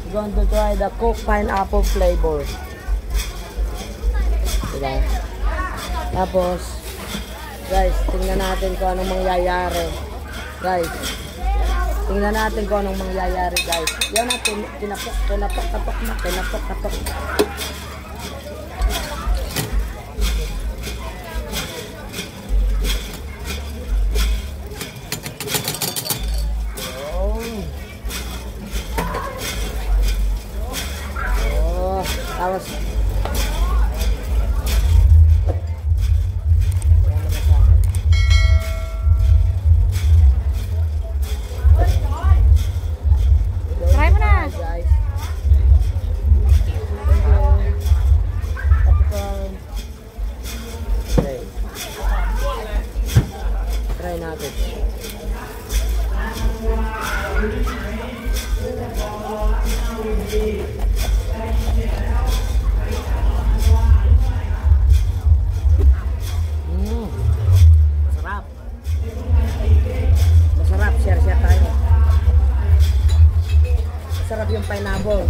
going to try the Coke pineapple flavor. Diba? Tapos, guys, tingnan natin kung anong mangyayari. Guys, tingnan natin kung anong mangyayari, guys. Yan natin, tinapok na. Tapos try mo na, guys. Okay. Try natin. Masarap, share tayo. Masarap yung pineapple.